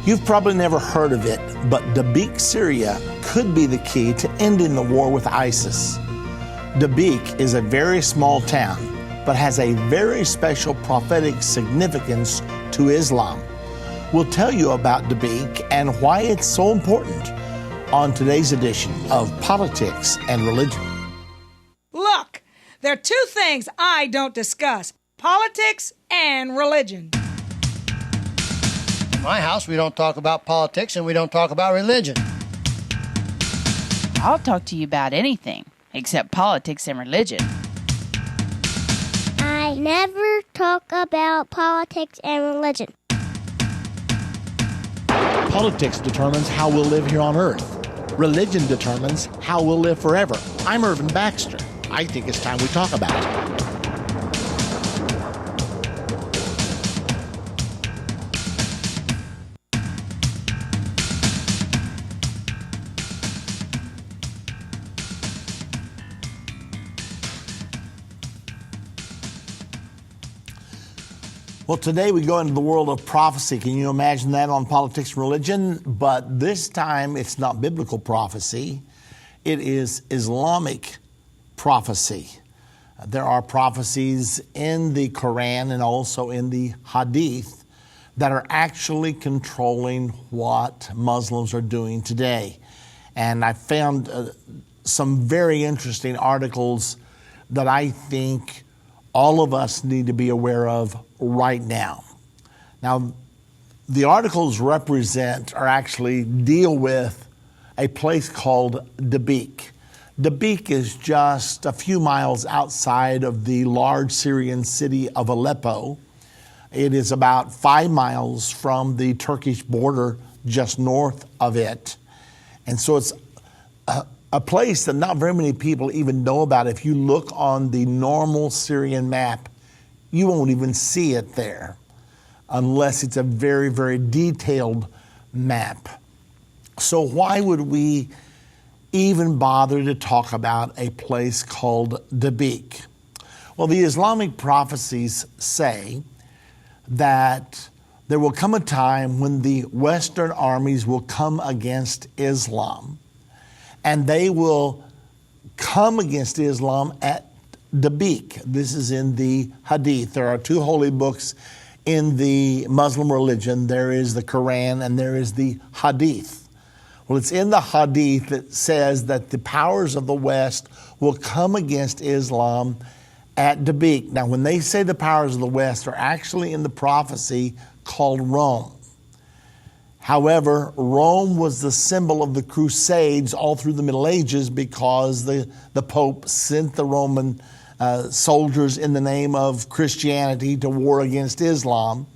You've probably never heard of it, but Dabiq, Syria could be the key to ending the war with ISIS. Dabiq is a very small town, but has a very special prophetic significance to Islam. We'll tell you about Dabiq and why it's so important on today's edition of Politics and Religion. Look, there are two things I don't discuss: politics and religion. In my house, we don't talk about politics and we don't talk about religion. I'll talk to you about anything except politics and religion. I never talk about politics and religion. Politics determines how we'll live here on earth. Religion determines how we'll live forever. I'm Irvin Baxter. I think it's time we talk about it. Well, today we go into the world of prophecy. Can you imagine that on Politics and Religion? But this time it's not biblical prophecy. It is Islamic prophecy. There are prophecies in the Quran and also in the Hadith that are actually controlling what Muslims are doing today. And I found some very interesting articles that I think all of us need to be aware of right now. Now, the articles actually deal with a place called Dabiq. Dabiq is just a few miles outside of the large Syrian city of Aleppo. It is about 5 miles from the Turkish border, just north of it. And so it's a place that not very many people even know about. If you look on the normal Syrian map, you won't even see it there unless it's a very, very detailed map. So why would we even bother to talk about a place called Dabiq? Well, the Islamic prophecies say that there will come a time when the Western armies will come against Islam, and they will come against Islam at Dabiq. This is in the Hadith. There are two holy books in the Muslim religion. There is the Quran and there is the Hadith. Well, it's in the Hadith that says that the powers of the West will come against Islam at Dabiq. Now, when they say the powers of the West, are actually in the prophecy called Rome. However, Rome was the symbol of the Crusades all through the Middle Ages because the Pope sent the Roman soldiers in the name of Christianity to war against Islam.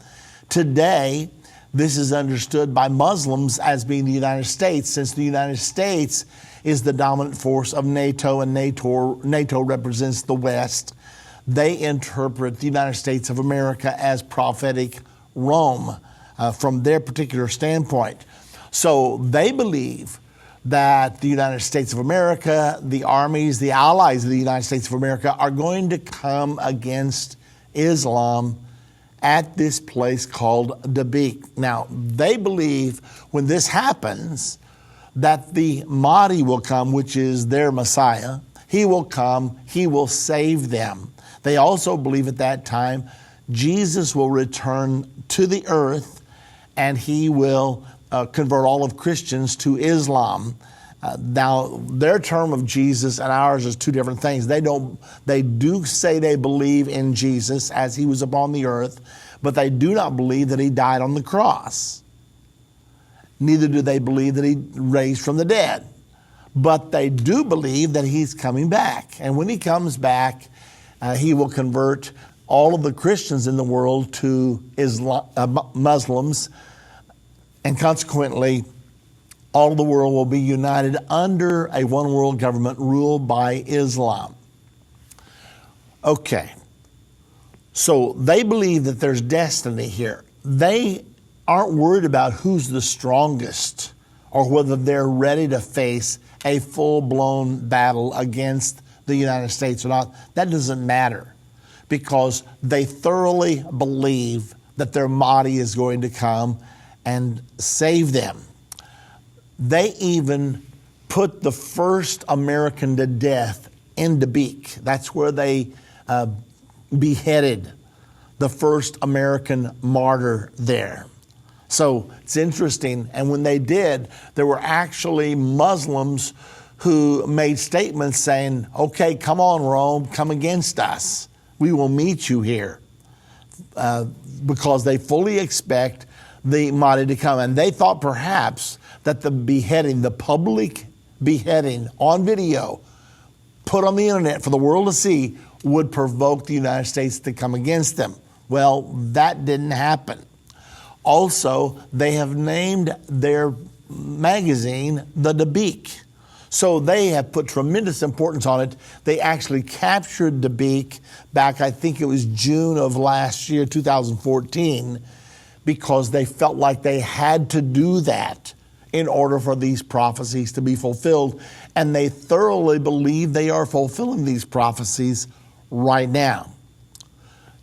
Today, this is understood by Muslims as being the United States, since the United States is the dominant force of NATO, and NATO represents the West. They interpret the United States of America as prophetic Rome from their particular standpoint. So they believe that the United States of America, the armies, the allies of the United States of America are going to come against Islam at this place called Dabiq. Now, they believe when this happens that the Mahdi will come, which is their Messiah. He will come, he will save them. They also believe at that time Jesus will return to the earth and he will convert all of Christians to Islam. Now, their term of Jesus and ours is two different things. They do say they believe in Jesus as he was upon the earth, but they do not believe that he died on the cross. Neither do they believe that he raised from the dead. But they do believe that he's coming back. And when he comes back, he will convert all of the Christians in the world to Muslims, and consequently, all of the world will be united under a one world government ruled by Islam. Okay, so they believe that there's destiny here. They aren't worried about who's the strongest or whether they're ready to face a full-blown battle against the United States or not. That doesn't matter, because they thoroughly believe that their Mahdi is going to come and save them. They even put the first American to death in Dabiq. That's where they beheaded the first American martyr there. So it's interesting. And when they did, there were actually Muslims who made statements saying, okay, come on, Rome, come against us. We will meet you here. Because they fully expect the Mahdi to come. And they thought perhaps that the beheading, the public beheading on video, put on the internet for the world to see, would provoke the United States to come against them. Well, that didn't happen. Also, they have named their magazine the Dabiq. So they have put tremendous importance on it. They actually captured Dabiq back, I think it was June of last year, 2014, because they felt like they had to do that in order for these prophecies to be fulfilled. And they thoroughly believe they are fulfilling these prophecies right now.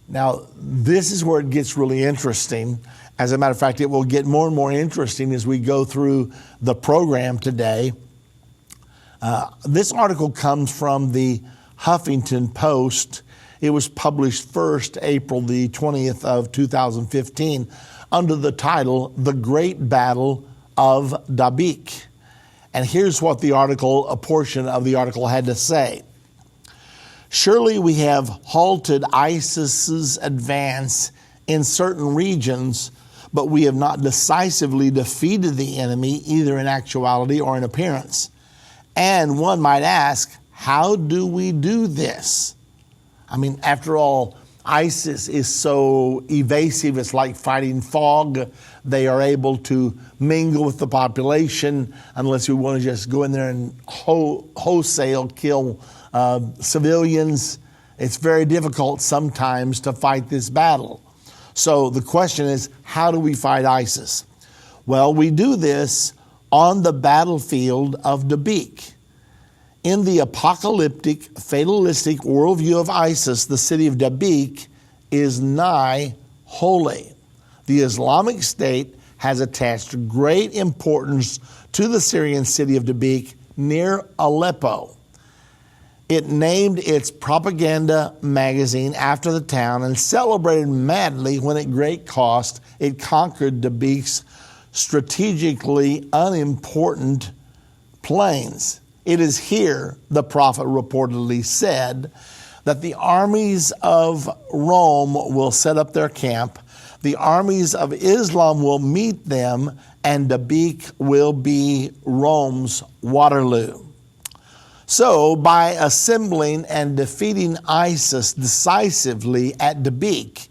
Now, this is where it gets really interesting. As a matter of fact, it will get more and more interesting as we go through the program today. This article comes from the Huffington Post. It was published first April the 20th of 2015 under the title, The Great Battle of Dabiq. And here's what a portion of the article had to say. Surely we have halted ISIS's advance in certain regions, but we have not decisively defeated the enemy, either in actuality or in appearance. And one might ask, how do we do this? I mean, after all, ISIS is so evasive, it's like fighting fog. They are able to mingle with the population unless we want to just go in there and wholesale kill civilians. It's very difficult sometimes to fight this battle. So the question is, how do we fight ISIS? Well, we do this on the battlefield of Dabiq. In the apocalyptic, fatalistic worldview of ISIS, the city of Dabiq is nigh holy. The Islamic State has attached great importance to the Syrian city of Dabiq near Aleppo. It named its propaganda magazine after the town and celebrated madly when at great cost it conquered Dabiq's strategically unimportant plains. It is here, the prophet reportedly said, that the armies of Rome will set up their camp, the armies of Islam will meet them, and Dabiq will be Rome's Waterloo. So, by assembling and defeating ISIS decisively at Dabiq,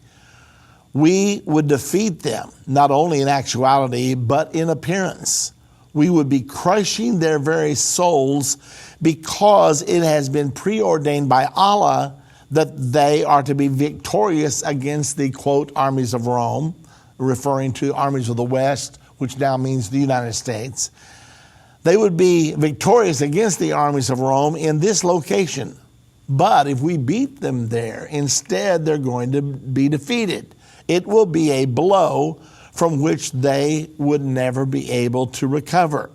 we would defeat them, not only in actuality, but in appearance. We would be crushing their very souls because it has been preordained by Allah that they are to be victorious against the, quote, armies of Rome, referring to armies of the West, which now means the United States. They would be victorious against the armies of Rome in this location. But if we beat them there, instead they're going to be defeated. It will be a blow from which they would never be able to recover.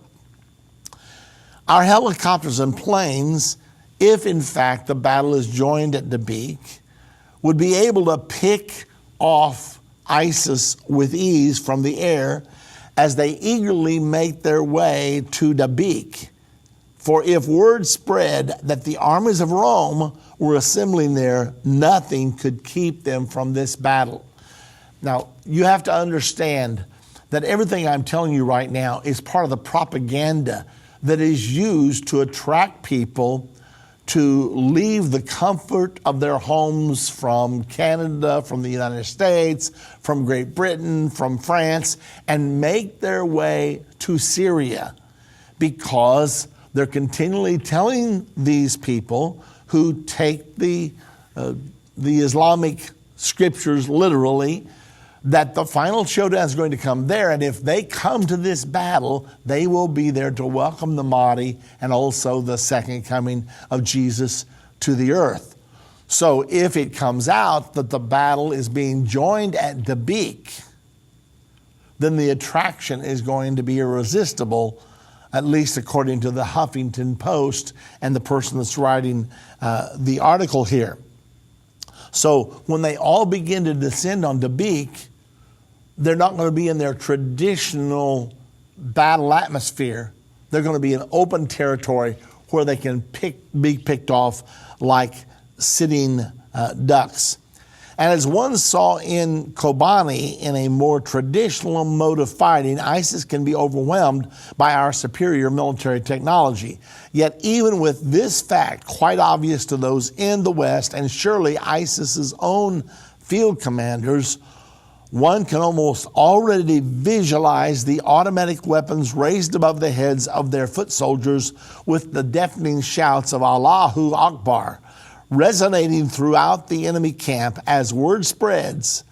Our helicopters and planes, if in fact the battle is joined at Dabiq, would be able to pick off ISIS with ease from the air as they eagerly make their way to Dabiq. For if word spread that the armies of Rome were assembling there, nothing could keep them from this battle. Now, you have to understand that everything I'm telling you right now is part of the propaganda that is used to attract people to leave the comfort of their homes from Canada, from the United States, from Great Britain, from France, and make their way to Syria, because they're continually telling these people who take the Islamic scriptures literally that the final showdown is going to come there, and if they come to this battle, they will be there to welcome the Mahdi and also the second coming of Jesus to the earth. So if it comes out that the battle is being joined at Dabiq, then the attraction is going to be irresistible, at least according to the Huffington Post and the person that's writing the article here. So when they all begin to descend on Dabiq, they're not going to be in their traditional battle atmosphere. They're going to be in open territory where they can be picked off like sitting ducks. And as one saw in Kobani, in a more traditional mode of fighting, ISIS can be overwhelmed by our superior military technology. Yet even with this fact quite obvious to those in the West, and surely ISIS's own field commanders, one can almost already visualize the automatic weapons raised above the heads of their foot soldiers with the deafening shouts of Allahu Akbar resonating throughout the enemy camp as word spreads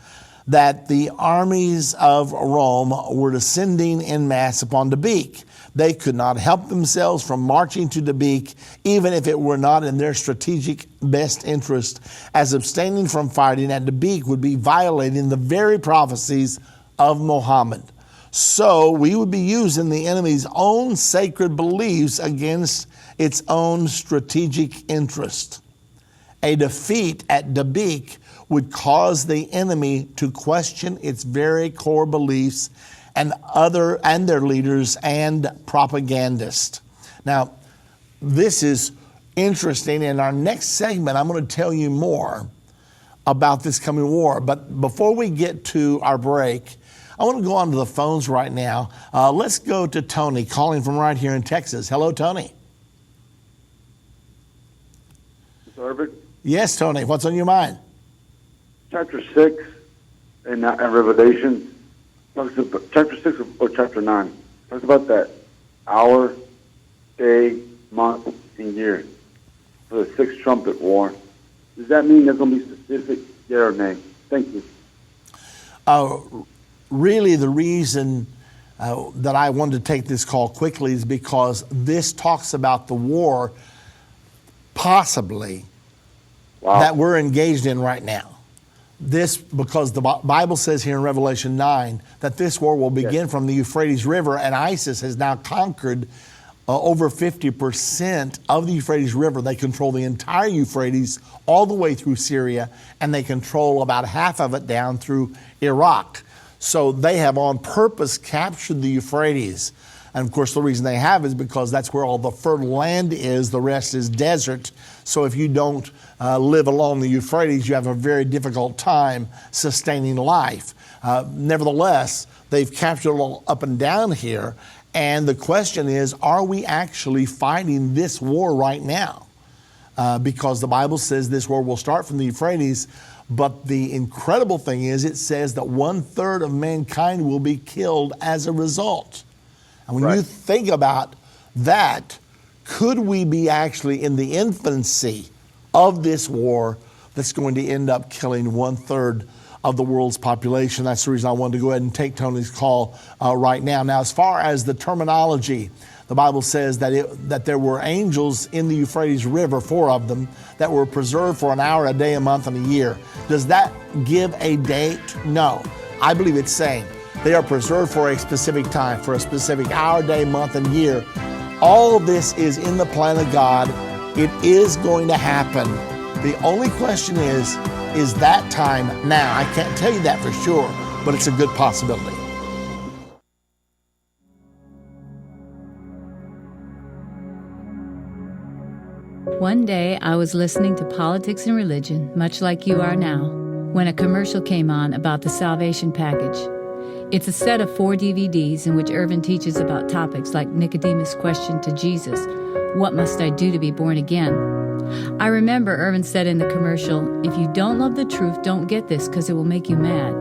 that the armies of Rome were descending en masse upon Dabiq. They could not help themselves from marching to Dabiq, even if it were not in their strategic best interest, as abstaining from fighting at Dabiq would be violating the very prophecies of Muhammad. So we would be using the enemy's own sacred beliefs against its own strategic interest. A defeat at Dabiq would cause the enemy to question its very core beliefs and their leaders and propagandists. Now, this is interesting. In our next segment, I'm going to tell you more about this coming war. But before we get to our break, I want to go on to the phones right now. Let's go to Tony, calling from right here in Texas. Hello, Tony. Irvin? Yes, Tony. What's on your mind? Chapter 6 in Revelation, talks about, chapter 6 or chapter 9, talks about that hour, day, month, and year for the sixth trumpet war. Does that mean there's going to be specific, yeah or nay? Thank you. Really, the reason that I wanted to take this call quickly is because this talks about the war possibly that we're engaged in right now. This, because the Bible says here in Revelation 9 that this war will begin from the Euphrates River, and ISIS has now conquered over 50% of the Euphrates River. They control the entire Euphrates all the way through Syria, and they control about half of it down through Iraq. So they have on purpose captured the Euphrates. And of course, the reason they have is because that's where all the fertile land is. The rest is desert. So if you don't live along the Euphrates, you have a very difficult time sustaining life. Nevertheless, they've captured it all up and down here. And the question is, are we actually fighting this war right now? Because the Bible says this war will start from the Euphrates. But the incredible thing is, it says that 1/3 of mankind will be killed as a result. And when you think about that, could we be actually in the infancy of this war that's going to end up killing 1/3 of the world's population? That's the reason I wanted to go ahead and take Tony's call right now. Now, as far as the terminology, the Bible says that there were angels in the Euphrates River, 4 of them, that were preserved for an hour, a day, a month, and a year. Does that give a date? No. I believe it's saying they are preserved for a specific time, for a specific hour, day, month, and year. All of this is in the plan of God. It is going to happen. The only question is that time now? I can't tell you that for sure, but it's a good possibility. One day, I was listening to Politics and Religion, much like you are now, when a commercial came on about the Salvation Package. It's a set of 4 DVDs in which Irvin teaches about topics like Nicodemus' question to Jesus, "What must I do to be born again?" I remember Irvin said in the commercial, "If you don't love the truth, don't get this because it will make you mad."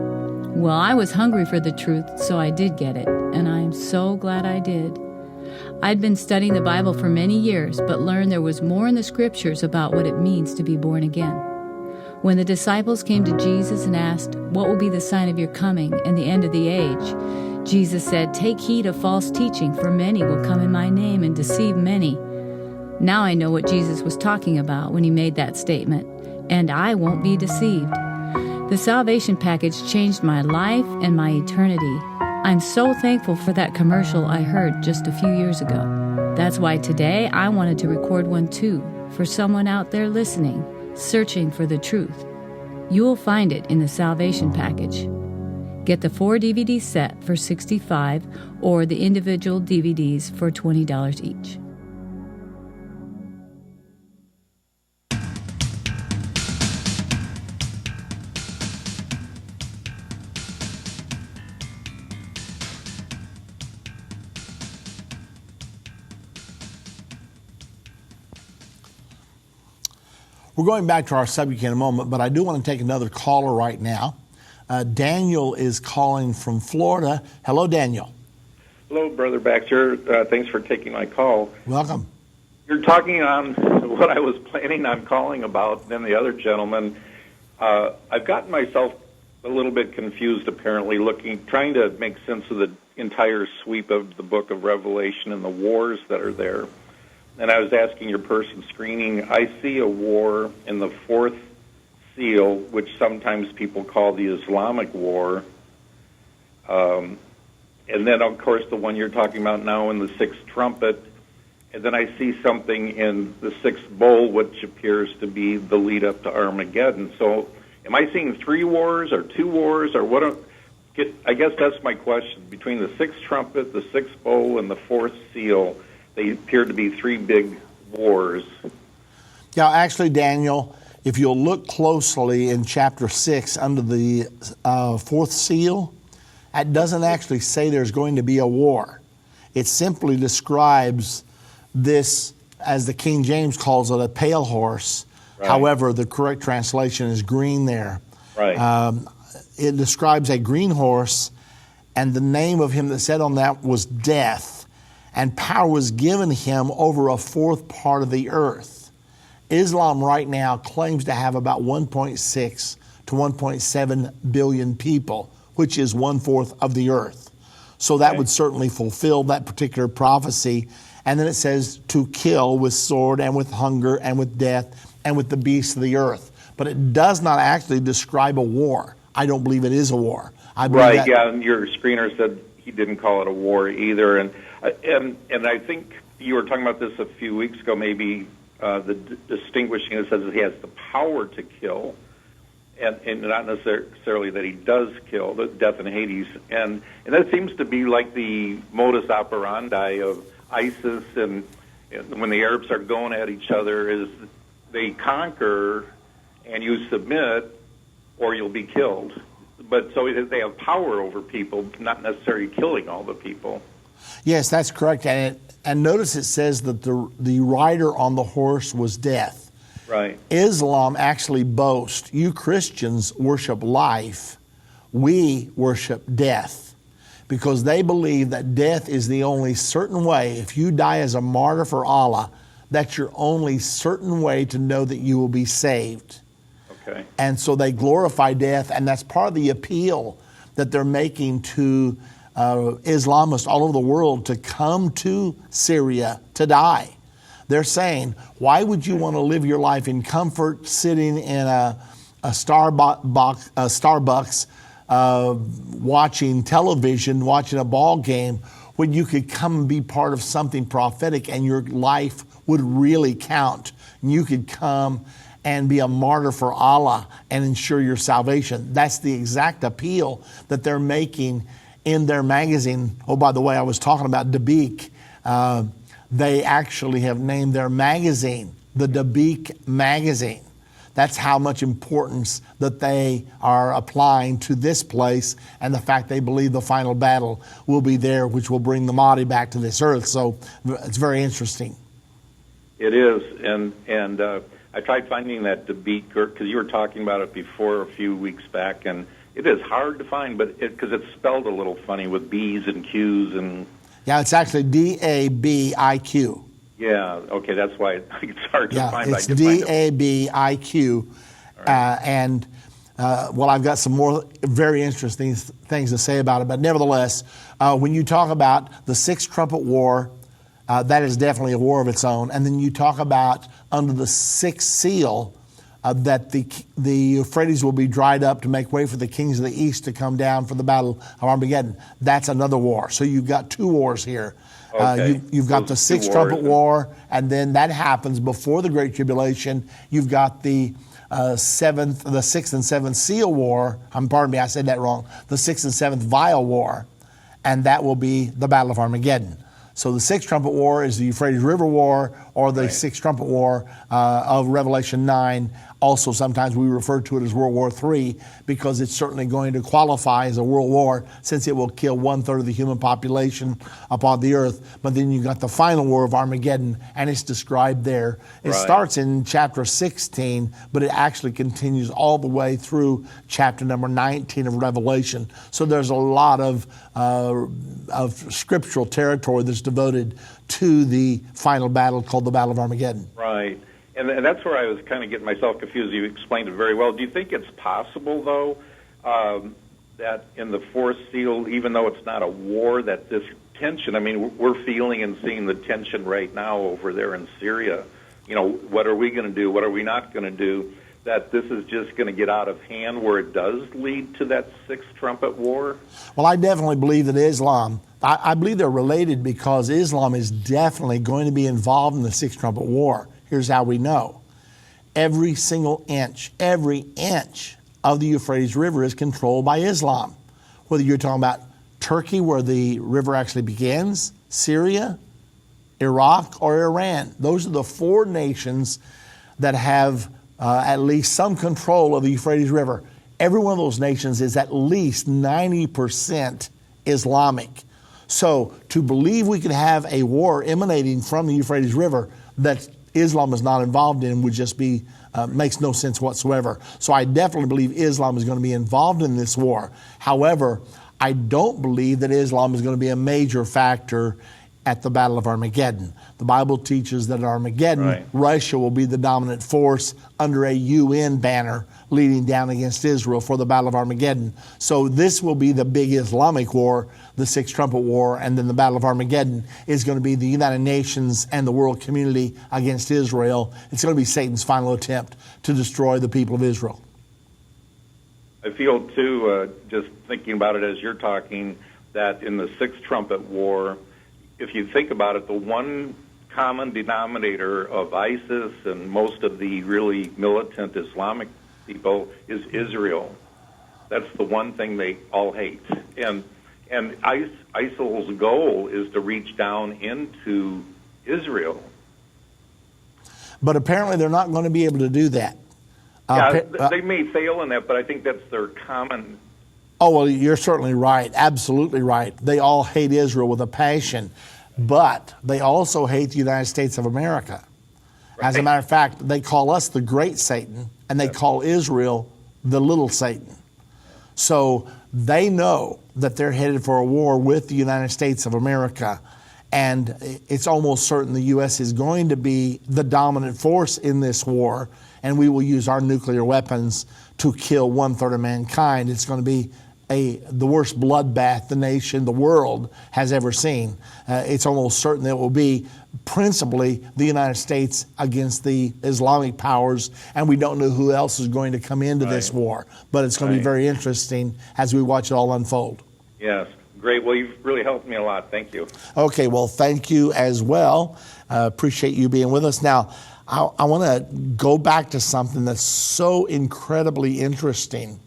Well, I was hungry for the truth, so I did get it, and I am so glad I did. I'd been studying the Bible for many years, but learned there was more in the scriptures about what it means to be born again. When the disciples came to Jesus and asked, "What will be the sign of your coming and the end of the age?" Jesus said, "Take heed of false teaching, for many will come in my name and deceive many." Now I know what Jesus was talking about when he made that statement, and I won't be deceived. The Salvation Package changed my life and my eternity. I'm so thankful for that commercial I heard just a few years ago. That's why today I wanted to record one too, for someone out there listening, searching for the truth. You will find it in the Salvation Package. Get the 4 DVD set for $65 or the individual DVDs for $20 each. We're going back to our subject in a moment, but I do want to take another caller right now. Daniel is calling from Florida. Hello, Daniel. Hello, Brother Baxter. Thanks for taking my call. Welcome. You're talking on what I was planning on calling about, then the other gentleman. I've gotten myself a little bit confused, apparently, trying to make sense of the entire sweep of the book of Revelation and the wars that are there. And I was asking your person screening, I see a war in the fourth seal, which sometimes people call the Islamic war. And then, of course, the one you're talking about now in the sixth trumpet. And then I see something in the sixth bowl, which appears to be the lead up to Armageddon. So am I seeing 3 wars or 2 wars or what? I guess that's my question. Between the sixth trumpet, the sixth bowl, and the fourth seal, they appear to be 3 big wars. Yeah, actually, Daniel, if you'll look closely in chapter 6 under the fourth seal, it doesn't actually say there's going to be a war. It simply describes this, as the King James calls it, a pale horse. Right. However, the correct translation is green there. Right. It describes a green horse, and the name of him that sat on that was Death. And power was given him over a fourth part of the earth. Islam right now claims to have about 1.6 to 1.7 billion people, which is 1/4 of the earth. So that would certainly fulfill that particular prophecy. And then it says to kill with sword and with hunger and with death and with the beasts of the earth. But it does not actually describe a war. I don't believe it is a war. I believe right, yeah, and your screener said he didn't call it a war either. And I think you were talking about this a few weeks ago, maybe the distinguishing, it says that he has the power to kill, and not necessarily that he does kill, the death in Hades. And that seems to be like the modus operandi of ISIS, and when the Arabs are going at each other, is they conquer and you submit or you'll be killed. But so they have power over people, not necessarily killing all the people. Yes, that's correct. And notice it says that the rider on the horse was death. Right. Islam actually boasts, you Christians worship life, we worship death. Because they believe that death is the only certain way, if you die as a martyr for Allah, that's your only certain way to know that you will be saved. Okay. And so they glorify death, and that's part of the appeal that they're making to Islamists all over the world to come to Syria to die. They're saying, why would you want to live your life in comfort sitting in a Starbucks watching television, watching a ball game, when you could come and be part of something prophetic and your life would really count. And you could come and be a martyr for Allah and ensure your salvation. That's the exact appeal that they're making in their magazine. Oh, by the way, I was talking about Dabiq. They actually have named their magazine the Dabiq magazine. That's how much importance that they are applying to this place and the fact they believe the final battle will be there, which will bring the Mahdi back to this earth. So it's very interesting. It is, and I tried finding that Dabiq, because you were talking about it before a few weeks back, and it is hard to find, but because it's spelled a little funny with B's and Q's and... Yeah, it's actually Dabiq. Yeah, okay, that's why it's hard to find. Yeah, it's Dabiq. Well, I've got some more very interesting things to say about it, but nevertheless, when you talk about the Sixth Trumpet War, that is definitely a war of its own. And then you talk about under the sixth seal, that the Euphrates will be dried up to make way for the kings of the east to come down for the battle of Armageddon. That's another war. So you've got two wars here. Okay. You've got the sixth trumpet war, and then that happens before the Great Tribulation. You've got the sixth and seventh seal war. Pardon me, I said that wrong. The sixth and seventh vial war, and that will be the Battle of Armageddon. So the sixth trumpet war is the Euphrates River War, or the sixth trumpet war of Revelation 9. Also, sometimes we refer to it as World War III because it's certainly going to qualify as a world war since it will kill 1/3 of the human population upon the earth. But then you got the final war of Armageddon, and it's described there. It starts in chapter 16, but it actually continues all the way through chapter number 19 of Revelation. So there's a lot of scriptural territory that's devoted to the final battle called the Battle of Armageddon. Right. And that's where I was kind of getting myself confused. You explained it very well. Do you think it's possible, though, that in the fourth seal, even though it's not a war, that this tension, I mean, we're feeling and seeing the tension right now over there in Syria. You know, what are we going to do? What are we not going to do? That this is just going to get out of hand where it does lead to that sixth trumpet war? Well, I definitely believe that Islam, I believe they're related because Islam is definitely going to be involved in the sixth trumpet war. Here's how we know. Every single inch, every inch of the Euphrates River is controlled by Islam. Whether you're talking about Turkey, where the river actually begins, Syria, Iraq, or Iran. Those are the four nations that have at least some control of the Euphrates River. Every one of those nations is at least 90% Islamic. So to believe we could have a war emanating from the Euphrates River that Islam is not involved in would just be, makes no sense whatsoever. So I definitely believe Islam is going to be involved in this war. However, I don't believe that Islam is going to be a major factor at the Battle of Armageddon. The Bible teaches that at Armageddon, Russia will be the dominant force under a UN banner leading down against Israel for the Battle of Armageddon. So this will be the big Islamic war, the Sixth Trumpet War, and then the Battle of Armageddon is going to be the United Nations and the world community against Israel. It's going to be Satan's final attempt to destroy the people of Israel. I feel, too, just thinking about it as you're talking, that in the Sixth Trumpet War, if you think about it, the one common denominator of ISIS and most of the really militant Islamic people is Israel. That's the one thing they all hate. And ISIL's goal is to reach down into Israel. But apparently they're not going to be able to do that. They may fail in that, but I think that's their common... Oh, well, you're certainly right. Absolutely right. They all hate Israel with a passion, but they also hate the United States of America. Right. As a matter of fact, they call us the great Satan, and they call Israel the little Satan. So they know that they're headed for a war with the United States of America, and it's almost certain the U.S. is going to be the dominant force in this war, and we will use our nuclear weapons to kill 1/3 of mankind. It's going to be the worst bloodbath the nation, the world, has ever seen. It's almost certain that it will be principally the United States against the Islamic powers, and we don't know who else is going to come into this war. But it's going to be very interesting as we watch it all unfold. Yes. Great. Well, you've really helped me a lot. Thank you. Okay. Well, thank you as well. Appreciate you being with us. Now, I want to go back to something that's so incredibly interesting.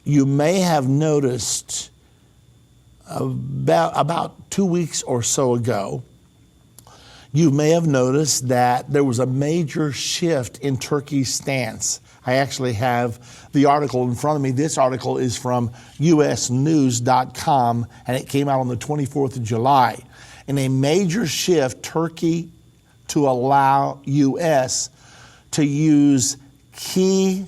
You may have noticed about 2 weeks or so ago, you may have noticed that there was a major shift in Turkey's stance. I actually have the article in front of me. This article is from usnews.com, and it came out on the 24th of July. In a major shift, Turkey to allow U.S. to use key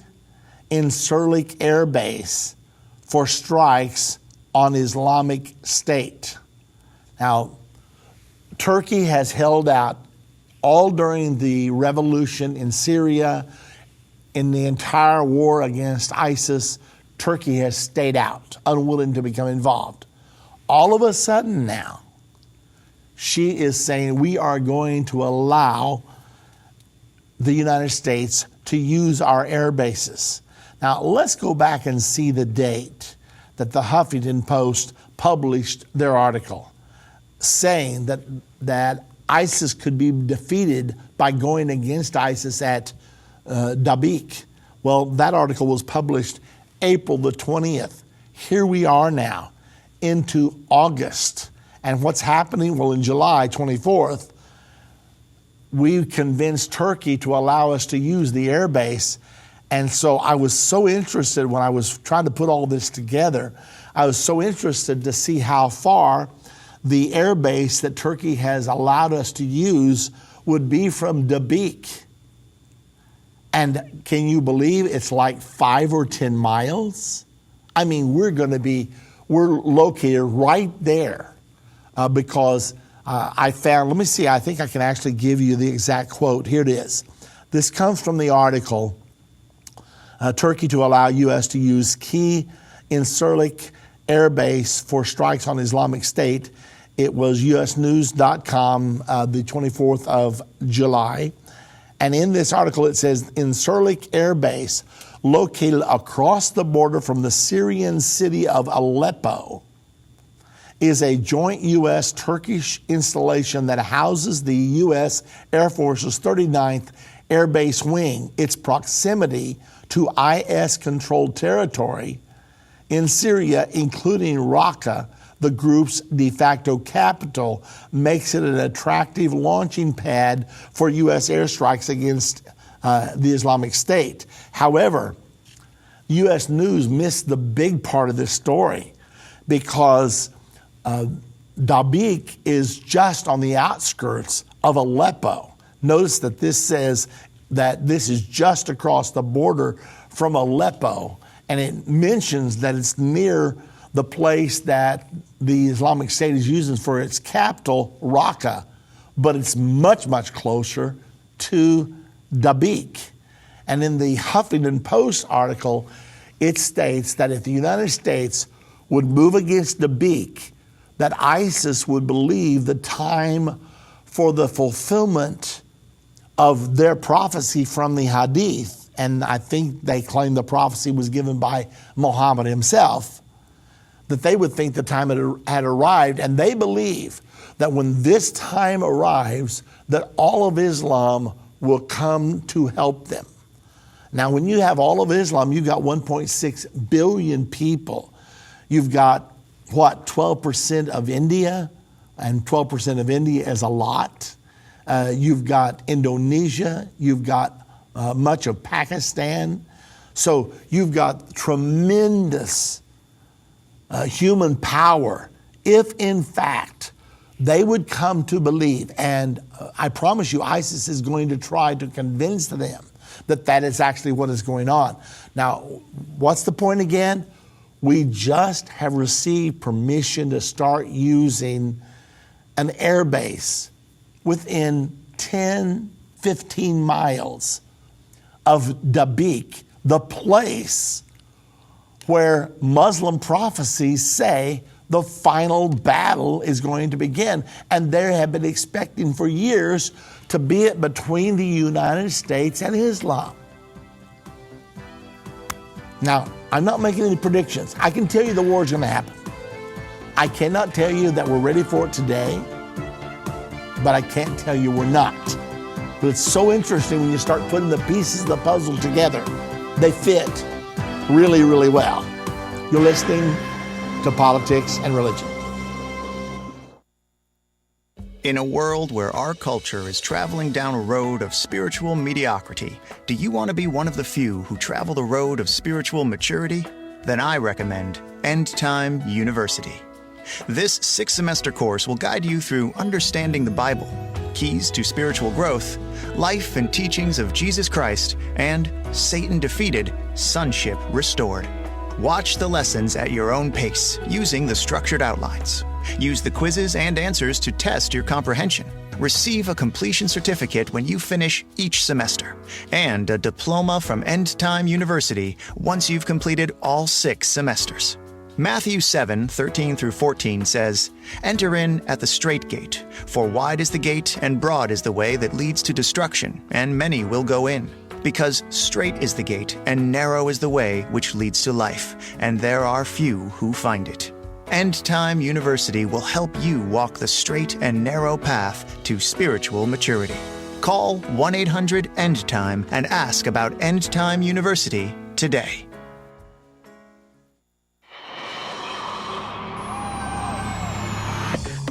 Incirlik Air Base for strikes on Islamic State. Now, Turkey has held out all during the revolution in Syria, in the entire war against ISIS. Turkey has stayed out, unwilling to become involved. All of a sudden now, she is saying we are going to allow the United States to use our air bases. Now, let's go back and see the date that the Huffington Post published their article saying that ISIS could be defeated by going against ISIS at Dabiq. Well, that article was published April the 20th. Here we are now into August. And what's happening? Well, in July 24th, we convinced Turkey to allow us to use the air base. And so I was so interested when I was trying to put all this together, I was so interested to see how far the air base that Turkey has allowed us to use would be from Dabiq. And can you believe it's like 5 or 10 miles? I mean, we're located right there because I found, let me see, I think I can actually give you the exact quote. Here it is. This comes from the article, Turkey to allow U.S. to use key Incirlik air base for strikes on Islamic State. It was usnews.com, the 24th of July. And in this article, it says, Incirlik Air Base, located across the border from the Syrian city of Aleppo, is a joint U.S.-Turkish installation that houses the U.S. Air Force's 39th Air Base Wing. Its proximity to IS-controlled territory in Syria, including Raqqa, the group's de facto capital, makes it an attractive launching pad for U.S. airstrikes against the Islamic State. However, U.S. News missed the big part of this story because Dabiq is just on the outskirts of Aleppo. Notice that this says that this is just across the border from Aleppo, and it mentions that it's near the place that the Islamic State is using for its capital, Raqqa, but it's much, much closer to Dabiq. And in the Huffington Post article, it states that if the United States would move against Dabiq, that ISIS would believe the time for the fulfillment of their prophecy from the Hadith, and I think they claim the prophecy was given by Muhammad himself, that they would think the time had arrived, and they believe that when this time arrives, that all of Islam will come to help them. Now, when you have all of Islam, you've got 1.6 billion people. You've got, 12% of India, and 12% of India is a lot. You've got Indonesia, you've got much of Pakistan. So you've got tremendous human power if in fact they would come to believe. And I promise you, ISIS is going to try to convince them that that is actually what is going on. Now, what's the point again? We just have received permission to start using an air base within 10, 15 miles of Dabiq, the place where Muslim prophecies say the final battle is going to begin. And they have been expecting for years to be it between the United States and Islam. Now, I'm not making any predictions. I can tell you the war is going to happen. I cannot tell you that we're ready for it today, but I can't tell you we're not. But it's so interesting when you start putting the pieces of the puzzle together. They fit really, really well. You're listening to Politics and Religion. In a world where our culture is traveling down a road of spiritual mediocrity, do you want to be one of the few who travel the road of spiritual maturity? Then I recommend Endtime University. This 6-semester course will guide you through understanding the Bible, keys to spiritual growth, life and teachings of Jesus Christ, and Satan defeated, sonship restored. Watch the lessons at your own pace using the structured outlines. Use the quizzes and answers to test your comprehension. Receive a completion certificate when you finish each semester, and a diploma from Endtime University once you've completed all 6 semesters. Matthew 7:13 through 14 says, "Enter in at the strait gate, for wide is the gate and broad is the way that leads to destruction, and many will go in. Because straight is the gate and narrow is the way which leads to life, and there are few who find it. Endtime University will help you walk the straight and narrow path to spiritual maturity. Call 1-800-ENDTIME and ask about Endtime University today.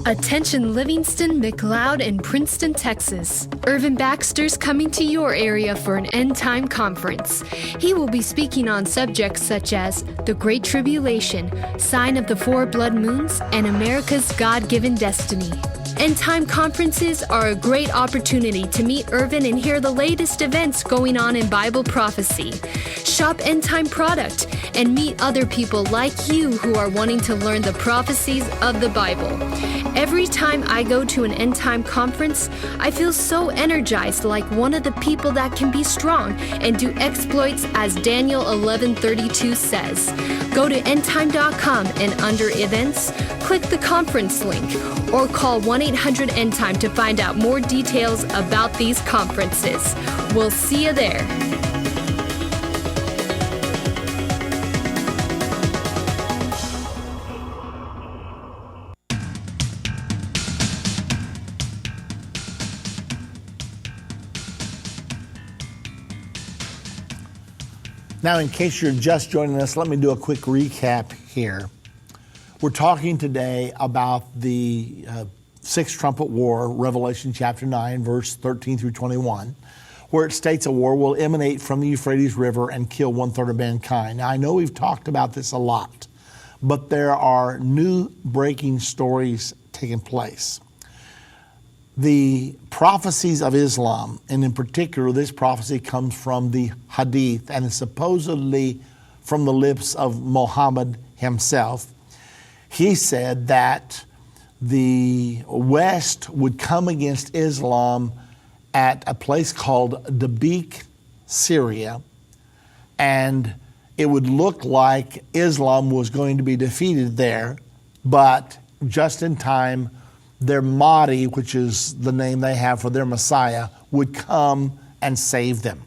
Attention Livingston, McLeod, and Princeton, Texas. Irvin Baxter's coming to your area for an End Time conference. He will be speaking on subjects such as the Great Tribulation, Sign of the Four Blood Moons, and America's God-given destiny. End Time conferences are a great opportunity to meet Irvin and hear the latest events going on in Bible prophecy. Shop End Time product and meet other people like you who are wanting to learn the prophecies of the Bible. Every time I go to an End Time conference, I feel so energized, like one of the people that can be strong and do exploits, as Daniel 11:32 says. Go to endtime.com and under events, click the conference link or call 1-800-ENDTIME to find out more details about these conferences. We'll see you there. Now, in case you're just joining us, let me do a quick recap here. We're talking today about the sixth trumpet war, Revelation chapter 9, verse 13 through 21, where it states a war will emanate from the Euphrates River and kill 1/3 of mankind. Now, I know we've talked about this a lot, but there are new breaking stories taking place. The prophecies of Islam, and in particular, this prophecy comes from the Hadith and is supposedly from the lips of Muhammad himself. He said that the West would come against Islam at a place called Dabiq, Syria, and it would look like Islam was going to be defeated there, but just in time, their Mahdi, which is the name they have for their Messiah, would come and save them.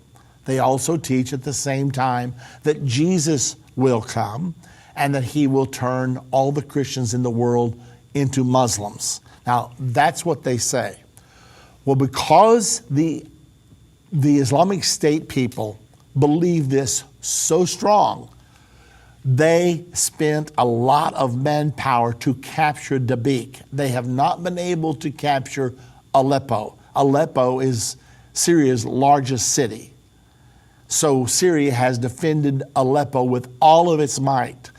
They also teach at the same time that Jesus will come and that he will turn all the Christians in the world into Muslims. Now, that's what they say. Well, because the Islamic State people believe this so strong, they spent a lot of manpower to capture Dabiq. They have not been able to capture Aleppo. Aleppo is Syria's largest city. So Syria has defended Aleppo with all of its might.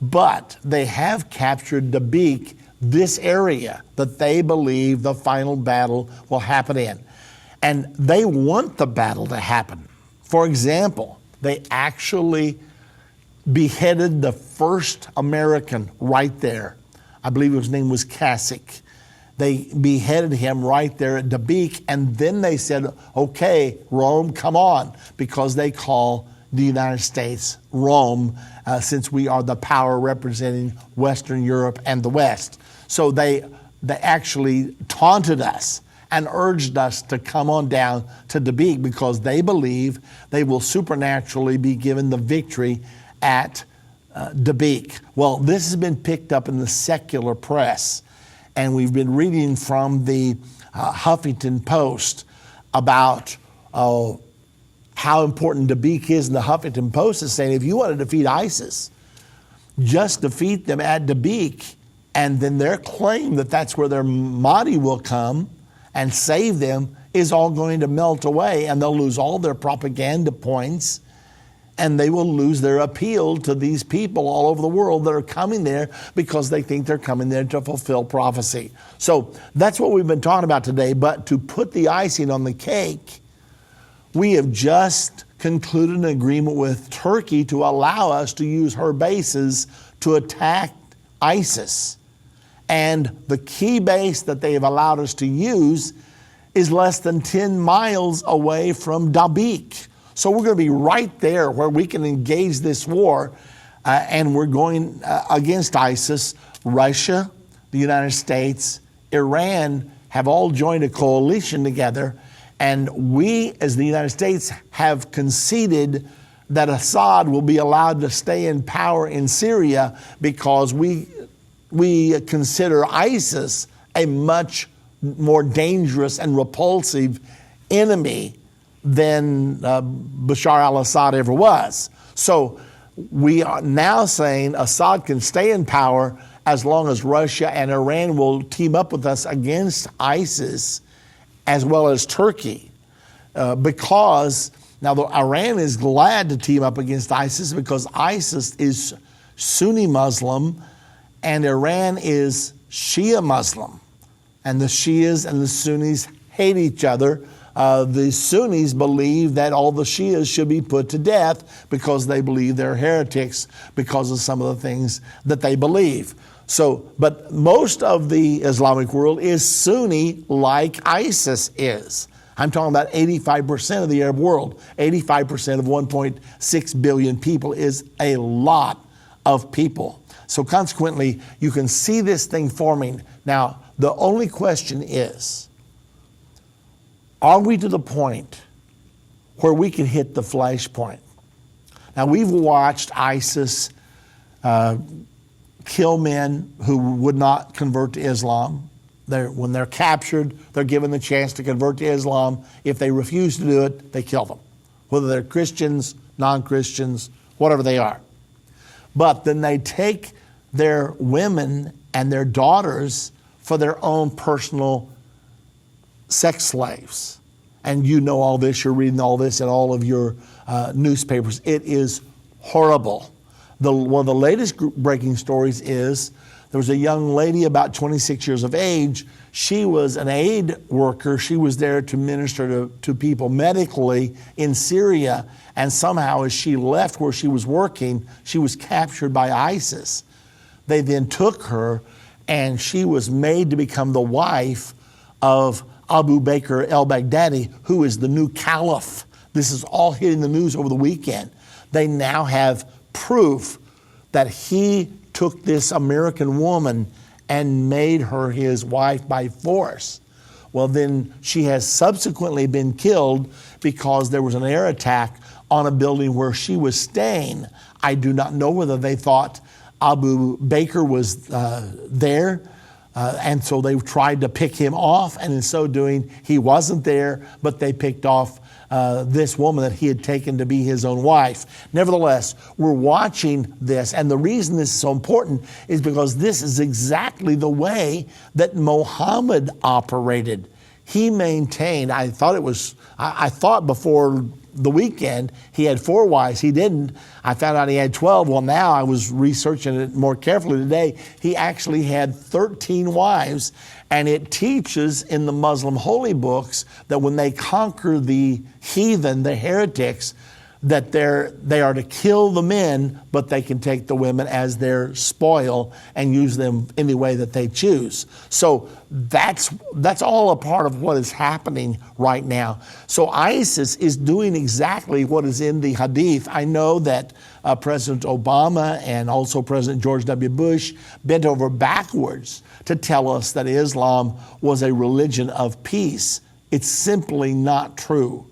But they have captured Dabiq, this area that they believe the final battle will happen in. And they want the battle to happen. For example, they actually beheaded the first American right there. I believe his name was Kasich. They beheaded him right there at Dabiq, and then they said, okay, Rome, come on, because they call the United States Rome, since we are the power representing Western Europe and the West. So they actually taunted us and urged us to come on down to Dabiq because they believe they will supernaturally be given the victory at Dabiq. Well, this has been picked up in the secular press, and we've been reading from the Huffington Post about how important Dabiq is, and the Huffington Post is saying if you want to defeat ISIS, just defeat them at Dabiq, and then their claim that that's where their Mahdi will come and save them is all going to melt away, and they'll lose all their propaganda points, and they will lose their appeal to these people all over the world that are coming there because they think they're coming there to fulfill prophecy. So that's what we've been talking about today. But to put the icing on the cake, we have just concluded an agreement with Turkey to allow us to use her bases to attack ISIS. And the key base that they have allowed us to use is less than 10 miles away from Dabiq. So we're going to be right there where we can engage this war, and we're going against ISIS. Russia, the United States, Iran have all joined a coalition together, And we, as the United States, have conceded that Assad will be allowed to stay in power in Syria because we consider ISIS a much more dangerous and repulsive enemy than Bashar al-Assad ever was. So we are now saying Assad can stay in power as long as Russia and Iran will team up with us against ISIS, as well as Turkey, because now Iran is glad to team up against ISIS because ISIS is Sunni Muslim and Iran is Shia Muslim. And the Shias and the Sunnis hate each other. The Sunnis believe that all the Shias should be put to death because they believe they're heretics because of some of the things that they believe. So, but most of the Islamic world is Sunni like ISIS is. I'm talking about 85% of the Arab world. 85% of 1.6 billion people is a lot of people. So consequently, you can see this thing forming. Now, the only question is, are we to the point where we can hit the flashpoint? Now, we've watched ISIS kill men who would not convert to Islam. When they're captured, they're given the chance to convert to Islam. If they refuse to do it, they kill them, whether they're Christians, non-Christians, whatever they are. But then they take their women and their daughters for their own personal sex slaves. And you know all this, you're reading all this in all of your newspapers. It is horrible. One of the latest breaking stories is there was a young lady about 26 years of age. She was an aid worker. She was there to minister to people medically in Syria. And somehow as she left where she was working, she was captured by ISIS. They then took her and she was made to become the wife of Abu Bakr al-Baghdadi, who is the new caliph. This is all hitting the news over the weekend. They now have proof that he took this American woman and made her his wife by force. Well, then she has subsequently been killed because there was an air attack on a building where she was staying. I do not know whether they thought Abu Bakr was there, and so they tried to pick him off, and in so doing, he wasn't there, but they picked off this woman that he had taken to be his own wife. Nevertheless, we're watching this, and the reason this is so important is because this is exactly the way that Muhammad operated. He maintained, I thought before the weekend he had 4 wives. He didn't. I found out he had 12. Well, now I was researching it more carefully today. He actually had 13 wives, and it teaches in the Muslim holy books that when they conquer the heathen, the heretics, that they are to kill the men, but they can take the women as their spoil and use them any way that they choose. So that's all a part of what is happening right now. So ISIS is doing exactly what is in the Hadith. I know that President Obama and also President George W. Bush bent over backwards to tell us that Islam was a religion of peace. It's simply not true.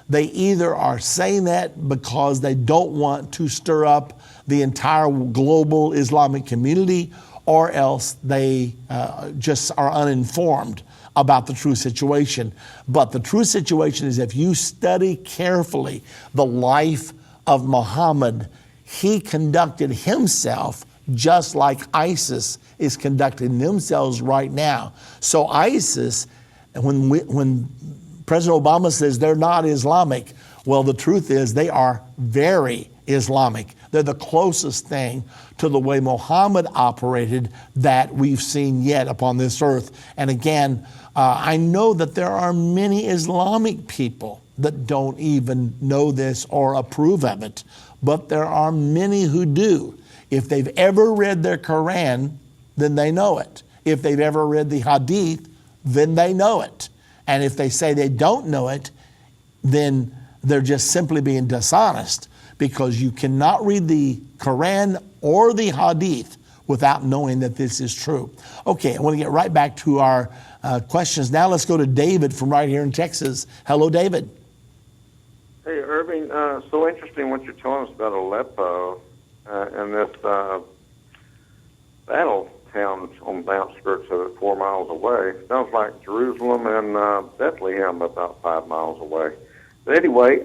They either are saying that because they don't want to stir up the entire global Islamic community, or else they just are uninformed about the true situation. But the true situation is, if you study carefully the life of Muhammad, he conducted himself just like ISIS is conducting themselves right now. So ISIS, when President Obama says they're not Islamic, well, the truth is they are very Islamic. They're the closest thing to the way Muhammad operated that we've seen yet upon this earth. And again, I know that there are many Islamic people that don't even know this or approve of it, but there are many who do. If they've ever read their Quran, then they know it. If they've ever read the Hadith, then they know it. And if they say they don't know it, then they're just simply being dishonest, because you cannot read the Quran or the Hadith without knowing that this is true. Okay, I want to get right back to our questions. Now let's go to David from right here in Texas. Hello, David. Hey, Irving, so interesting what you're telling us about Aleppo and this battle town on the outskirts of it 4 miles away. Sounds like Jerusalem and Bethlehem about 5 miles away. But anyway,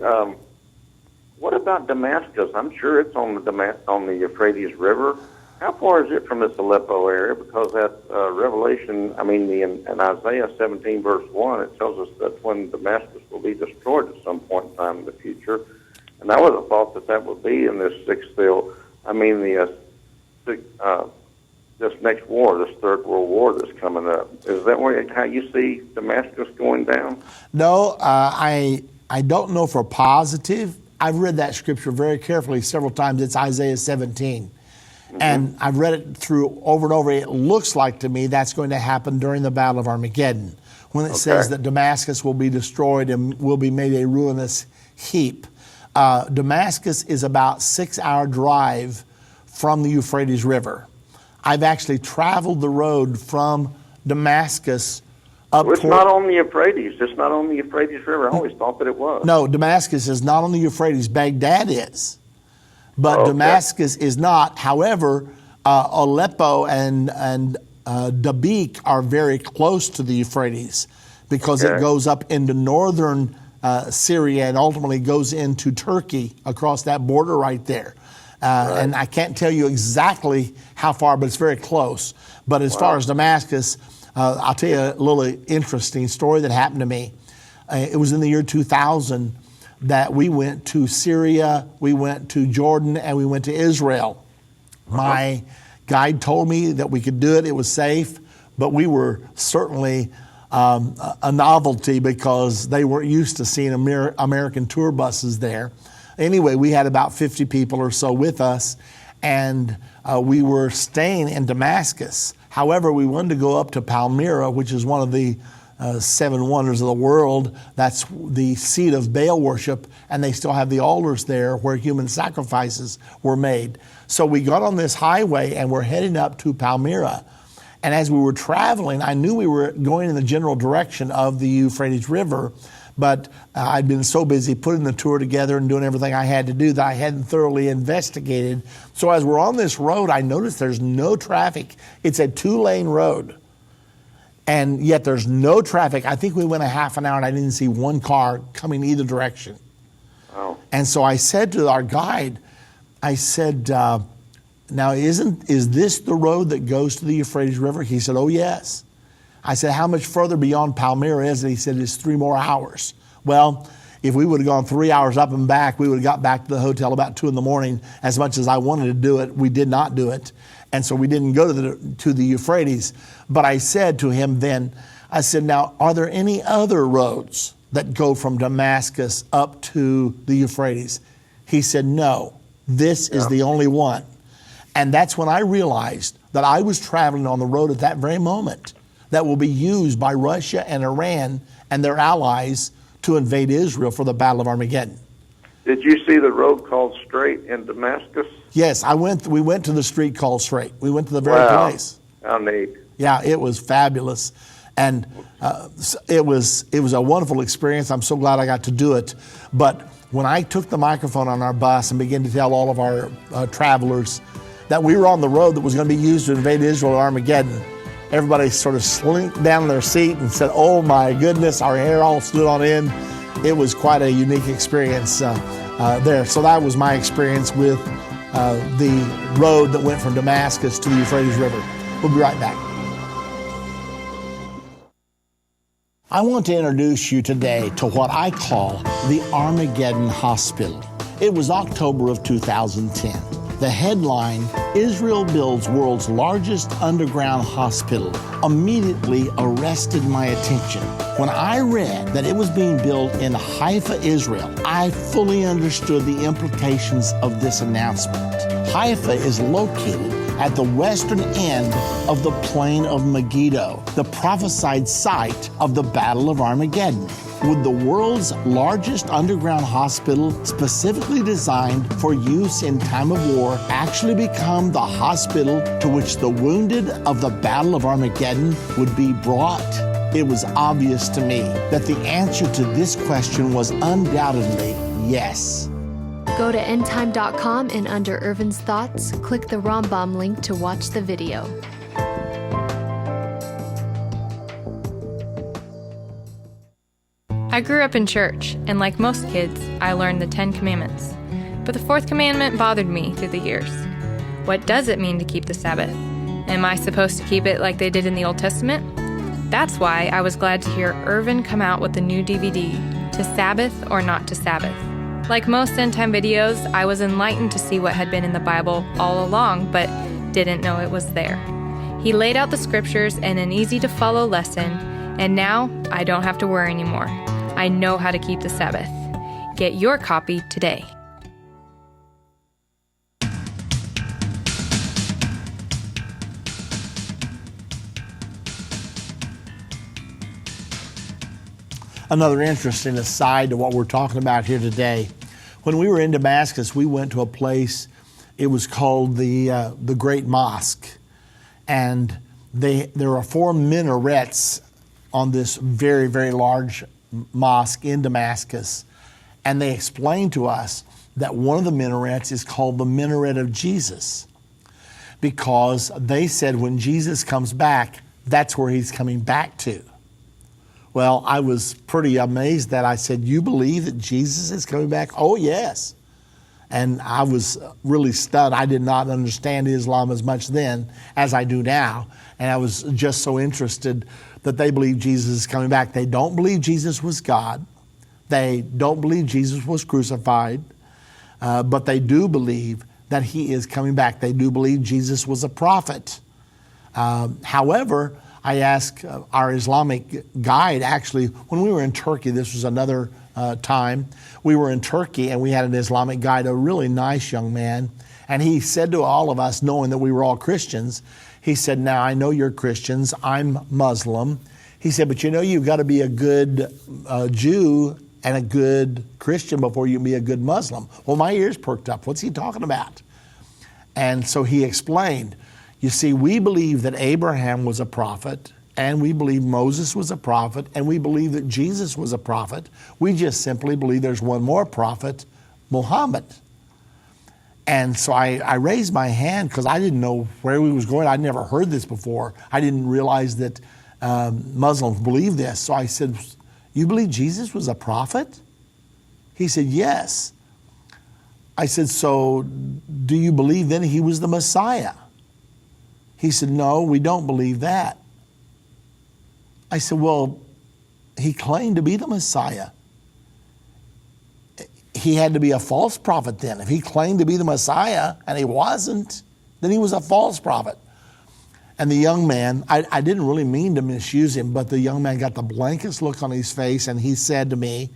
what about Damascus? I'm sure it's on the Euphrates River. How far is it from this Aleppo area? Because that in Isaiah 17 verse 1, it tells us that when Damascus will be destroyed at some point in time in the future. And I would have thought that would be in this this next war, this Third World War that's coming up. Is that how you see Damascus going down? No, I don't know for positive. I've read that scripture very carefully several times. It's Isaiah 17. Mm-hmm. And I've read it through over and over. It looks like to me that's going to happen during the Battle of Armageddon, when it says that Damascus will be destroyed and will be made a ruinous heap. Damascus is about 6-hour drive from the Euphrates River. I've actually traveled the road from Damascus up It's not on the Euphrates. It's not on the Euphrates River. I always thought that it was. No, Damascus is not on the Euphrates. Baghdad is. But Damascus is not. However, Aleppo and Dabiq are very close to the Euphrates because it goes up into northern Syria and ultimately goes into Turkey across that border right there. And I can't tell you exactly how far, but it's very close. But as far as Damascus, I'll tell you a little interesting story that happened to me. It was in the year 2000 that we went to Syria, we went to Jordan, and we went to Israel. My guide told me that we could do it. It was safe, but we were certainly a novelty because they weren't used to seeing American tour buses there. Anyway, we had about 50 people or so with us, and we were staying in Damascus. However, we wanted to go up to Palmyra, which is one of the 7 wonders of the world. That's the seat of Baal worship, and they still have the altars there where human sacrifices were made. So we got on this highway, and we're heading up to Palmyra. And as we were traveling, I knew we were going in the general direction of the Euphrates River, but I'd been so busy putting the tour together and doing everything I had to do that I hadn't thoroughly investigated. So as we're on this road, I noticed there's no traffic. It's a 2-lane road, and yet there's no traffic. I think we went a half an hour and I didn't see one car coming either direction. Oh. And so I said to our guide, I said, now is this the road that goes to the Euphrates River? He said, oh yes. I said, how much further beyond Palmyra is it? He said, it's 3 more hours. Well, if we would have gone 3 hours up and back, we would have got back to the hotel about 2 in the morning. As much as I wanted to do it, we did not do it. And so we didn't go to the Euphrates. But I said to him then, I said, now, are there any other roads that go from Damascus up to the Euphrates? He said, no, this is the only one. And that's when I realized that I was traveling on the road at that very moment that will be used by Russia and Iran and their allies to invade Israel for the Battle of Armageddon. Did you see the road called Straight in Damascus? Yes, we went to the street called Straight. We went to the very place. How neat. Yeah, it was fabulous. And it was a wonderful experience. I'm so glad I got to do it. But when I took the microphone on our bus and began to tell all of our travelers that we were on the road that was going to be used to invade Israel at Armageddon, everybody sort of slinked down in their seat and said, oh my goodness, our hair all stood on end. It was quite a unique experience there. So that was my experience with the road that went from Damascus to the Euphrates River. We'll be right back. I want to introduce you today to what I call the Armageddon Hospital. It was October of 2010. The headline, Israel builds world's largest underground hospital, immediately arrested my attention. When I read that it was being built in Haifa, Israel, I fully understood the implications of this announcement. Haifa is located at the western end of the plain of Megiddo, the prophesied site of the Battle of Armageddon. Would the world's largest underground hospital, specifically designed for use in time of war, actually become the hospital to which the wounded of the Battle of Armageddon would be brought? it was obvious to me that the answer to this question was undoubtedly yes. Go to endtime.com and under Irvin's Thoughts, click the Rambam link to watch the video. I grew up in church, and like most kids, I learned the 10 Commandments. But the 4th commandment bothered me through the years. What does it mean to keep the Sabbath? Am I supposed to keep it like they did in the Old Testament? That's why I was glad to hear Irvin come out with the new DVD, To Sabbath or Not to Sabbath. Like most end-time videos, I was enlightened to see what had been in the Bible all along, but didn't know it was there. He laid out the scriptures in an easy-to-follow lesson, and now I don't have to worry anymore. I know how to keep the Sabbath. Get your copy today. Another interesting aside to what we're talking about here today. When we were in Damascus, we went to a place, it was called the Great Mosque. And there are 4 minarets on this very, very large mosque in Damascus. And they explained to us that one of the minarets is called the Minaret of Jesus, because they said when Jesus comes back, that's where he's coming back to. Well, I was pretty amazed that I said, "You believe that Jesus is coming back?" "Oh, yes." And I was really stunned. I did not understand Islam as much then as I do now. And I was just so interested that they believe Jesus is coming back. They don't believe Jesus was God. They don't believe Jesus was crucified. But they do believe that he is coming back. They do believe Jesus was a prophet. However, I asked our Islamic guide, actually, when we were in Turkey, this was another time, we were in Turkey and we had an Islamic guide, a really nice young man, and he said to all of us, knowing that we were all Christians, he said, "Now, I know you're Christians, I'm Muslim." He said, "But you know, you've got to be a good Jew and a good Christian before you can be a good Muslim." Well, my ears perked up. What's he talking about? And so he explained, you see, we believe that Abraham was a prophet, and we believe Moses was a prophet, and we believe that Jesus was a prophet. We just simply believe there's one more prophet, Muhammad. And so I raised my hand because I didn't know where we was going. I'd never heard this before. I didn't realize that Muslims believe this. So I said, "You believe Jesus was a prophet?" He said, "Yes." I said, "So do you believe then he was the Messiah?" He said, "No, we don't believe that." I said, "Well, he claimed to be the Messiah. He had to be a false prophet then. If he claimed to be the Messiah and he wasn't, then he was a false prophet." And the young man, I didn't really mean to misuse him, but the young man got the blankest look on his face, and he said to me,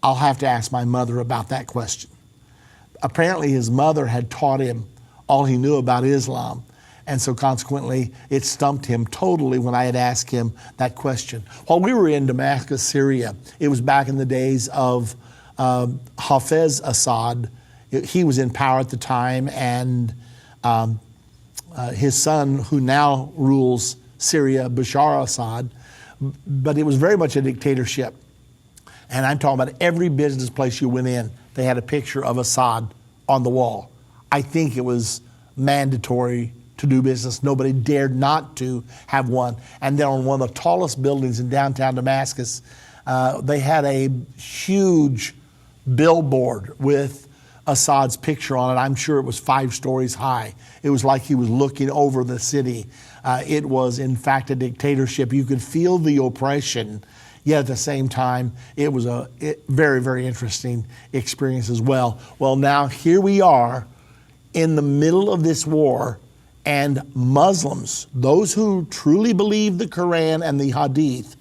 "I'll have to ask my mother about that question." Apparently his mother had taught him all he knew about Islam. And so consequently, it stumped him totally when I had asked him that question. While we were in Damascus, Syria, it was back in the days of Hafez Assad. He was in power at the time, and his son, who now rules Syria, Bashar Assad, but it was very much a dictatorship. And I'm talking about every business place you went in, they had a picture of Assad on the wall. I think it was mandatory to do business. Nobody dared not to have one. And then on one of the tallest buildings in downtown Damascus, they had a huge billboard with Assad's picture on it. I'm sure it was 5 stories high. It was like he was looking over the city. It was, in fact, a dictatorship. You could feel the oppression, yet at the same time, it was a very, very interesting experience as well. Well, now here we are in the middle of this war, and Muslims, those who truly believe the Quran and the Hadith,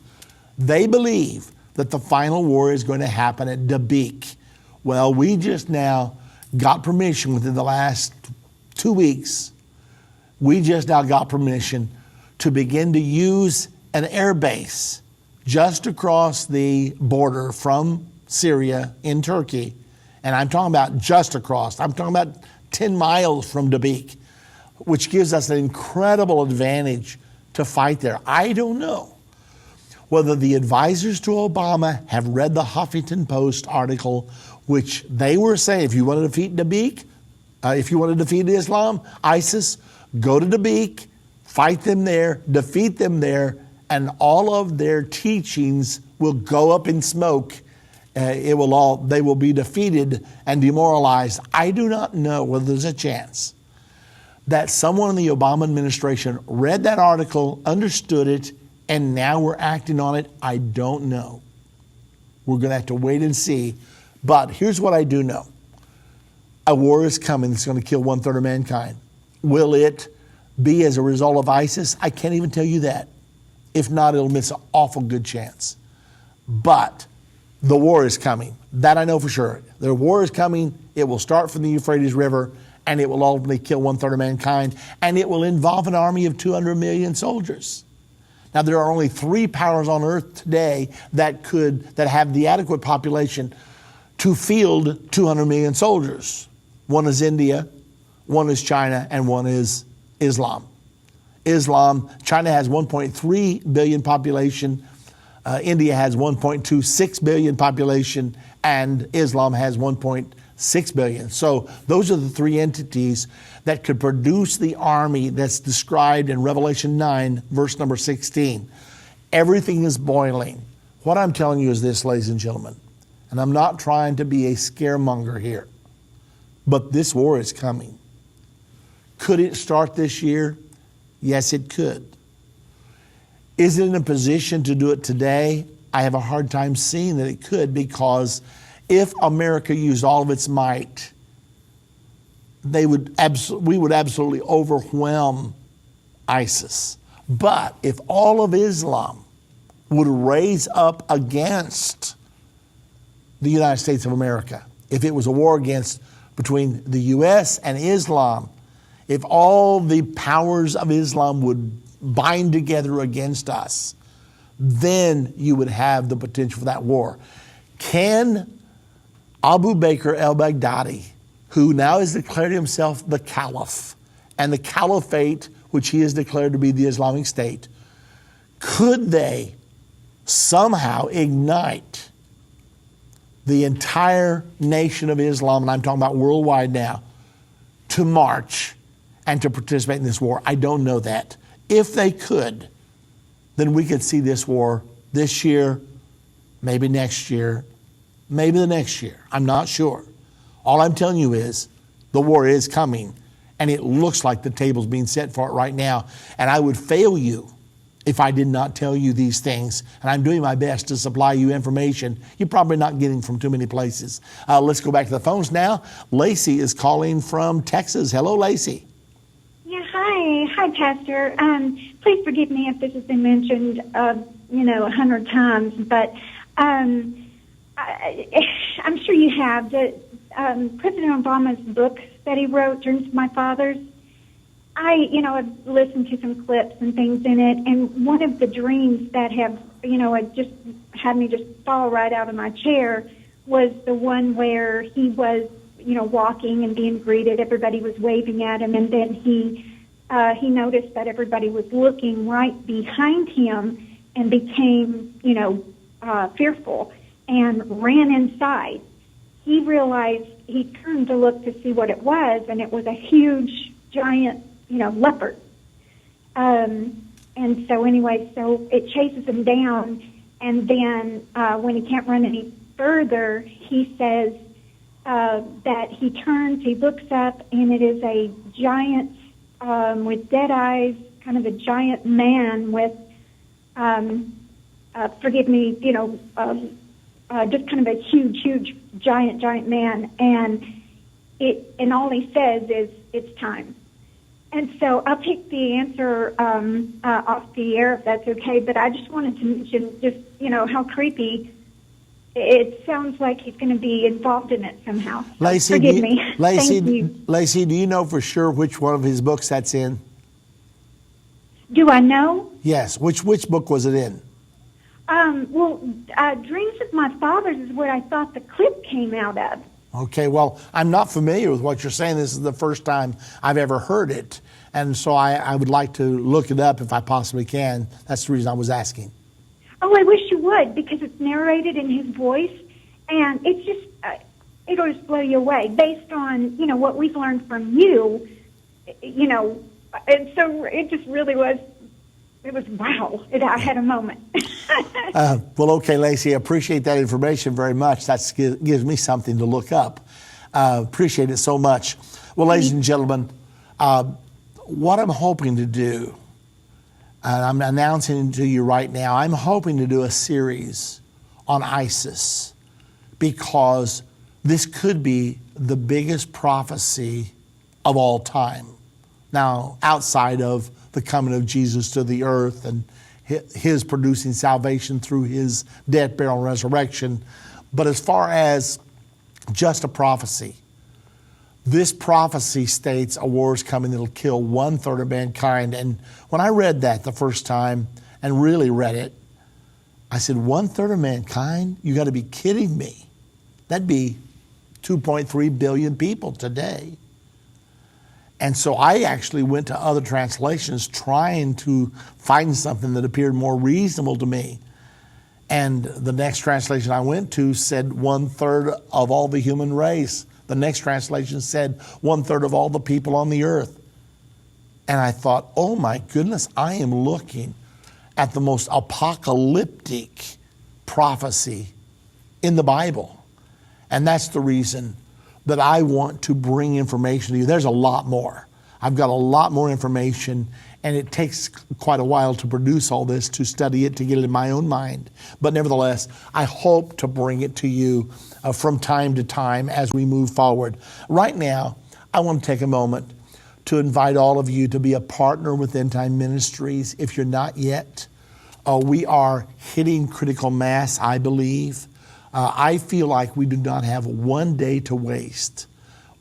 they believe that the final war is going to happen at Dabiq. Well, we just now got permission within the last 2 weeks. We just now got permission to begin to use an air base just across the border from Syria in Turkey. And I'm talking about just across. I'm talking about 10 miles from Dabiq, which gives us an incredible advantage to fight there. I don't know whether the advisors to Obama have read the Huffington Post article, which they were saying, if you want to defeat Dabiq, if you want to defeat Islam, ISIS, go to Dabiq, fight them there, defeat them there, and all of their teachings will go up in smoke. They will be defeated and demoralized. I do not know whether there's a chance that someone in the Obama administration read that article, understood it, and now we're acting on it. I don't know. We're going to have to wait and see. But here's what I do know. A war is coming that's going to kill 1/3 of mankind. Will it be as a result of ISIS? I can't even tell you that. If not, it'll miss an awful good chance. But the war is coming. That I know for sure. The war is coming. It will start from the Euphrates River, and it will ultimately kill 1/3 of mankind, and it will involve an army of 200 million soldiers. Now, there are only 3 powers on earth today that have the adequate population to field 200 million soldiers. One is India, one is China, and one is Islam. China has 1.3 billion population, India has 1.26 billion population, and Islam has 1.6 billion. So those are the 3 entities that could produce the army that's described in Revelation 9, verse number 16. Everything is boiling. What I'm telling you is this, ladies and gentlemen, and I'm not trying to be a scaremonger here, but this war is coming. Could it start this year? Yes, it could. Is it in a position to do it today? I have a hard time seeing that it could, because if America used all of its might, we would absolutely overwhelm ISIS. But if all of Islam would raise up against the United States of America, if it was a war between the U.S. and Islam, if all the powers of Islam would bind together against us, then you would have the potential for that war. Can Abu Bakr al-Baghdadi, who now has declared himself the caliph, and the caliphate, which he has declared to be the Islamic State, could they somehow ignite the entire nation of Islam, and I'm talking about worldwide now, to march and to participate in this war? I don't know that. If they could, then we could see this war this year, maybe next year, maybe the next year. I'm not sure. All I'm telling you is the war is coming, and it looks like the table's being set for it right now. And I would fail you if I did not tell you these things. And I'm doing my best to supply you information you're probably not getting from too many places. Let's go back to the phones now. Lacey is calling from Texas. Hello, Lacey. Yeah, hi, Pastor. Please forgive me if this has been mentioned, 100 times, but I'm sure you have. President Obama's book that he wrote, Dreams of My Fathers, I've listened to some clips and things in it, and one of the dreams that have, just had me just fall right out of my chair was the one where he was, walking and being greeted. Everybody was waving at him, and then he noticed that everybody was looking right behind him and became, fearful and ran inside. He realized, he turned to look to see what it was, and it was a huge, giant, leopard. And so anyway, so it chases him down, and then when he can't run any further, he says that he turns, he looks up, and it is a giant with dead eyes, kind of a giant man with, just kind of a huge, giant man, and all he says is, "It's time." And so I'll take the answer off the air if that's okay, but I just wanted to mention just, how creepy it sounds like he's going to be involved in it somehow. Lacey, forgive me. Thank you. Lacey, do you know for sure which one of his books that's in? Do I know? Yes. Which book was it in? Dreams of My Fathers is what I thought the clip came out of. Okay, well, I'm not familiar with what you're saying. This is the first time I've ever heard it. And so I would like to look it up if I possibly can. That's the reason I was asking. Oh, I wish you would, because it's narrated in his voice, and it's just, it'll just blow you away based on, what we've learned from you, and so it just really was, it was wow. I had a moment. Well, okay, Lacey, I appreciate that information very much. That gives me something to look up. Appreciate it so much. Well, ladies and gentlemen, what I'm hoping to do, and I'm announcing to you right now, I'm hoping to do a series on ISIS, because this could be the biggest prophecy of all time. Now, outside of the coming of Jesus to the earth and his producing salvation through his death, burial, and resurrection, but as far as just a prophecy, this prophecy states a war is coming that'll kill 1/3 of mankind. And when I read that the first time and really read it, I said, 1/3 of mankind? You got to be kidding me. That'd be 2.3 billion people today. And so I actually went to other translations trying to find something that appeared more reasonable to me. And the next translation I went to said 1/3 of all the human race. The next translation said 1/3 of all the people on the earth. And I thought, oh my goodness, I am looking at the most apocalyptic prophecy in the Bible. And that's the reason that I want to bring information to you. There's a lot more. I've got a lot more information, and it takes quite a while to produce all this, to study it, to get it in my own mind. But nevertheless, I hope to bring it to you from time to time as we move forward. Right now, I want to take a moment to invite all of you to be a partner with Endtime Ministries. If you're not yet, we are hitting critical mass, I believe. I feel like we do not have one day to waste.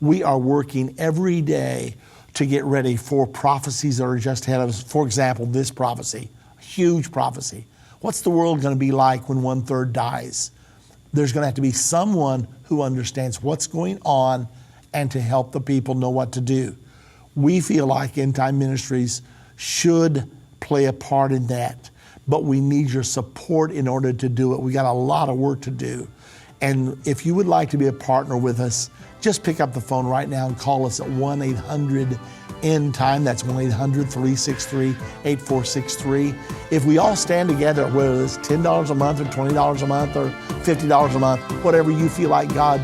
We are working every day to get ready for prophecies that are just ahead of us. For example, this prophecy, a huge prophecy. What's the world going to be like when 1/3 dies? There's going to have to be someone who understands what's going on and to help the people know what to do. We feel like Endtime Ministries should play a part in that, but we need your support in order to do it. We got a lot of work to do. And if you would like to be a partner with us, just pick up the phone right now and call us at 1-800-END-TIME. That's 1-800-363-8463. If we all stand together, whether it's $10 a month or $20 a month or $50 a month, whatever you feel like God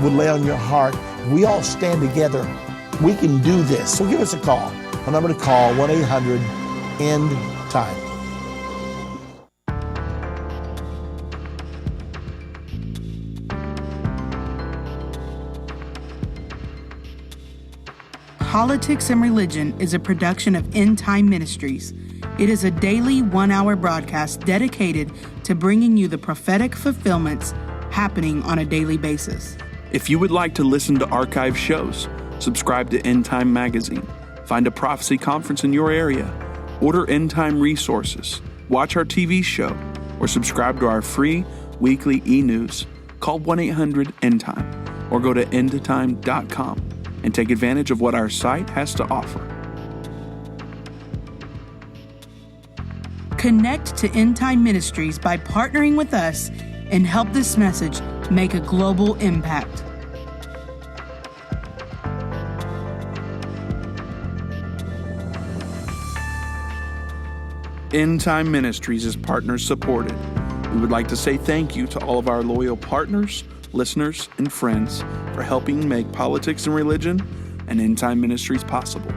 would lay on your heart, we all stand together, we can do this. So give us a call. The number to call, 1-800-END-TIME. Politics and Religion is a production of Endtime Ministries. It is a daily 1-hour broadcast dedicated to bringing you the prophetic fulfillments happening on a daily basis. If you would like to listen to archive shows, subscribe to Endtime Magazine, find a prophecy conference in your area, order Endtime resources, watch our TV show, or subscribe to our free weekly e-news, call 1-800-END-TIME or go to endtime.com. and take advantage of what our site has to offer. Connect to Endtime Ministries by partnering with us and help this message make a global impact. Endtime Ministries is partner supported. We would like to say thank you to all of our loyal partners, listeners, and friends for helping make Politics and Religion and Endtime Ministries possible.